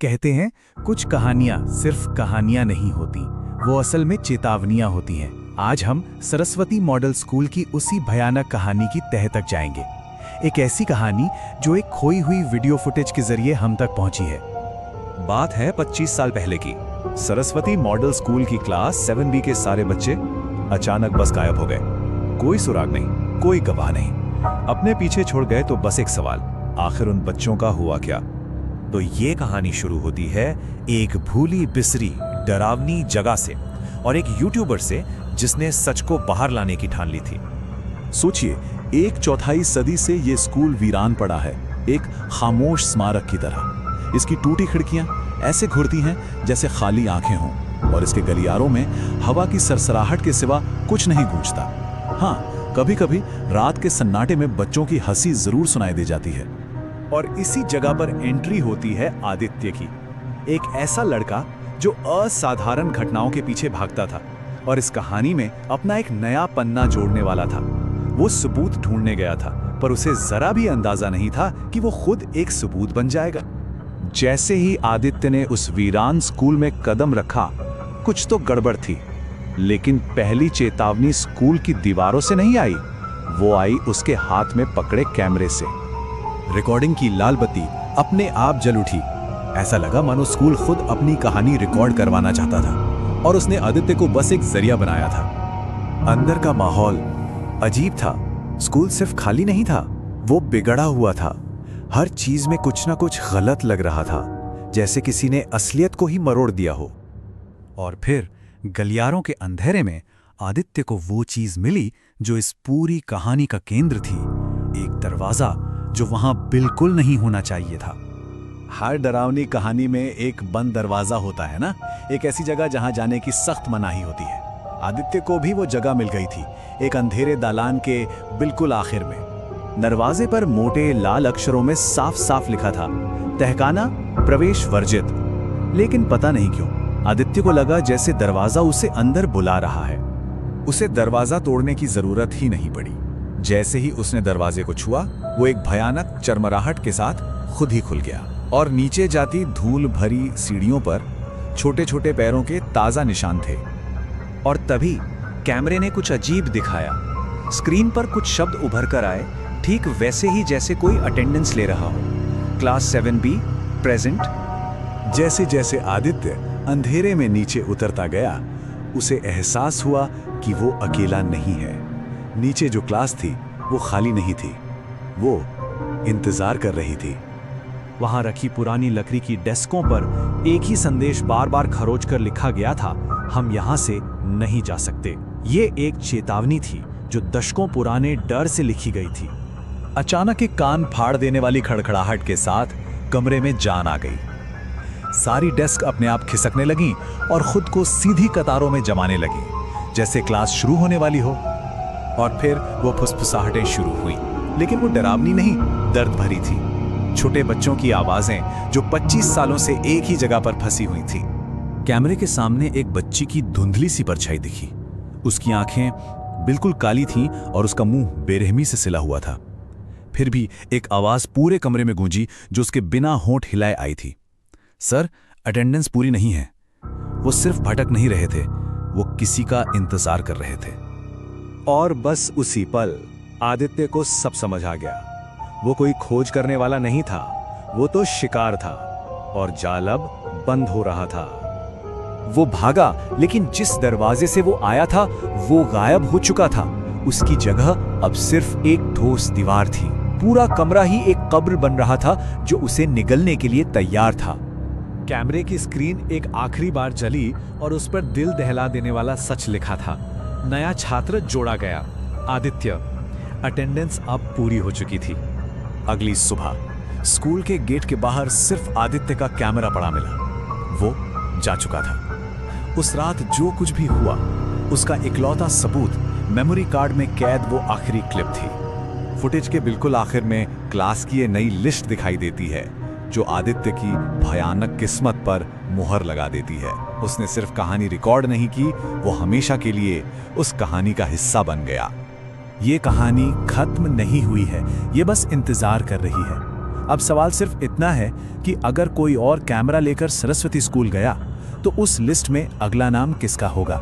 कहते हैं कुछ कहानियां सिर्फ कहानियां नहीं होती, वो असल में चेतावनियां होती हैं। आज हम सरस्वती मॉडल स्कूल की उसी भयानक कहानी की तह तक जाएंगे। एक ऐसी कहानी जो एक खोई हुई वीडियो फुटेज के जरिए हम तक पहुंची है। बात है 25 साल पहले की। सरस्वती मॉडल स्कूल की क्लास 7B के सारे बच्चे अचानक बस गायब हो गए। कोई सुराग नहीं, कोई गवाह नहीं। अपने पीछे छोड़ गए तो बस एक सवाल, आखिर उन बच्चों का हुआ क्या? तो ये कहानी शुरू होती है एक भूली बिसरी डरावनी जगह से और एक यूट्यूबर से जिसने सच को बाहर लाने की ठान ली थी। सोचिए, 1/4 सदी से ये स्कूल वीरान पड़ा है, एक खामोश स्मारक की तरह। इसकी टूटी खिड़कियां ऐसे घुरती हैं जैसे खाली आंखें हों, और इसके गलियारों में हवा की सरसराहट के सिवा कुछ नहीं गूंजता। हाँ, कभी कभी रात के सन्नाटे में बच्चों की हंसी जरूर सुनाई दे जाती है। और इसी जगह पर एंट्री होती है आदित्य की, एक ऐसा लड़का जो असाधारण घटनाओं के पीछे भागता था और इस कहानी में अपना एक नया पन्ना जोड़ने वाला था। वो सबूत ढूंढने गया था, पर उसे जरा भी अंदाजा नहीं था कि वो खुद एक सबूत बन जाएगा। जैसे ही आदित्य ने उस वीरान स्कूल में कदम रखा, कुछ तो गड़बड़ थी। लेकिन पहली चेतावनी स्कूल की दीवारों से नहीं आई, वो आई उसके हाथ में पकड़े कैमरे से। रिकॉर्डिंग की लाल बत्ती अपने आप जल उठी। ऐसा लगा मानो स्कूल खुद अपनी कहानी रिकॉर्ड करवाना चाहता था और उसने आदित्य को बस एक जरिया बनाया था। अंदर का माहौल अजीब था। स्कूल सिर्फ खाली नहीं था, वो बिगड़ा हुआ था। हर चीज में कुछ ना कुछ गलत लग रहा था, जैसे किसी ने असलियत को ही मरोड़ दिया हो। और फिर गलियारों के अंधेरे में आदित्य को वो चीज मिली जो इस पूरी कहानी का केंद्र थी, एक दरवाजा जो वहां बिल्कुल नहीं होना चाहिए था। हर डरावनी कहानी में एक बंद दरवाजा होता है ना, एक ऐसी जगह जहां जाने की सख्त मनाही होती है। आदित्य को भी वो जगह मिल गई थी, एक अंधेरे दालान के बिल्कुल आखिर में। दरवाजे पर मोटे लाल अक्षरों में साफ साफ लिखा था, तहखाना प्रवेश वर्जित। लेकिन पता नहीं क्यों आदित्य को लगा जैसे दरवाजा उसे अंदर बुला रहा है। उसे दरवाजा तोड़ने की जरूरत ही नहीं पड़ी। जैसे ही उसने दरवाजे को छुआ, वो एक भयानक चरमराहट के साथ खुद ही खुल गया और नीचे जाती धूल भरी सीढ़ियों पर छोटे छोटे पैरों के ताजा निशान थे। और तभी कैमरे ने कुछ अजीब दिखाया। स्क्रीन पर कुछ शब्द उभर कर आए, ठीक वैसे ही जैसे कोई अटेंडेंस ले रहा हो। Class 7B present. जैसे जैसे आदित्य अंधेरे में नीचे उतरता गया, उसे एहसास हुआ कि वो अकेला नहीं है। नीचे जो क्लास थी वो खाली नहीं थी, वो इंतजार कर रही थी। वहां रखी पुरानी लकड़ी की डेस्कों पर एक ही संदेश बार बार खरोच कर लिखा गया था, हम यहां से नहीं जा सकते। ये एक चेतावनी थी जो दशकों पुराने डर से लिखी गई थी। अचानक एक कान फाड़ देने वाली खड़खड़ाहट के साथ कमरे में जान आ गई। सारी डेस्क अपने आप खिसकने लगी और खुद को सीधी कतारों में जमाने लगी, जैसे क्लास शुरू होने वाली हो। और फिर वो फुसफुसाहटें शुरू हुई, लेकिन वो डरावनी नहीं, दर्द भरी थी। छोटे बच्चों की आवाजें जो 25 सालों से एक ही जगह पर फंसी हुई थी। कैमरे के सामने एक बच्ची की धुंधली सी परछाई दिखी। उसकी आंखें बिल्कुल काली थीं और उसका मुंह बेरहमी से सिला हुआ था। फिर भी एक आवाज पूरे कमरे में गूंजी जो उसके बिना होंठ हिलाए आई थी, सर, अटेंडेंस पूरी नहीं है। वो सिर्फ भटक नहीं रहे थे, वो किसी का इंतजार कर रहे थे। और बस उसी पल आदित्य को सब समझ आ गया। वो कोई खोज करने वाला नहीं था, वो तो शिकार था और जाल अब बंद हो रहा था। वो भागा, लेकिन जिस दरवाजे से वो आया था वो गायब हो चुका था। उसकी जगह अब सिर्फ एक ठोस दीवार थी। पूरा कमरा ही एक कब्र बन रहा था जो उसे निगलने के लिए तैयार था। कैमरे की स्क्रीन एक आखिरी बार जली और उस पर दिल दहला देने वाला सच लिखा था, नया छात्र जोड़ा गया, आदित्य। अटेंडेंस अब पूरी हो चुकी थी। अगली सुबह स्कूल के गेट के बाहर सिर्फ आदित्य का कैमरा पड़ा मिला। वो जा चुका था। उस रात जो कुछ भी हुआ, उसका इकलौता सबूत मेमोरी कार्ड में कैद वो आखिरी क्लिप थी। फुटेज के बिल्कुल आखिर में क्लास की ये नई लिस्ट दिखाई देती है जो आदित्य की भयानक किस्मत पर मुहर लगा देती है। उसने सिर्फ कहानी रिकॉर्ड नहीं की, वो हमेशा के लिए उस कहानी का हिस्सा बन गया। ये कहानी खत्म नहीं हुई है, ये बस इंतजार कर रही है। अब सवाल सिर्फ इतना है कि अगर कोई और कैमरा लेकर सरस्वती स्कूल गया तो उस लिस्ट में अगला नाम किसका होगा।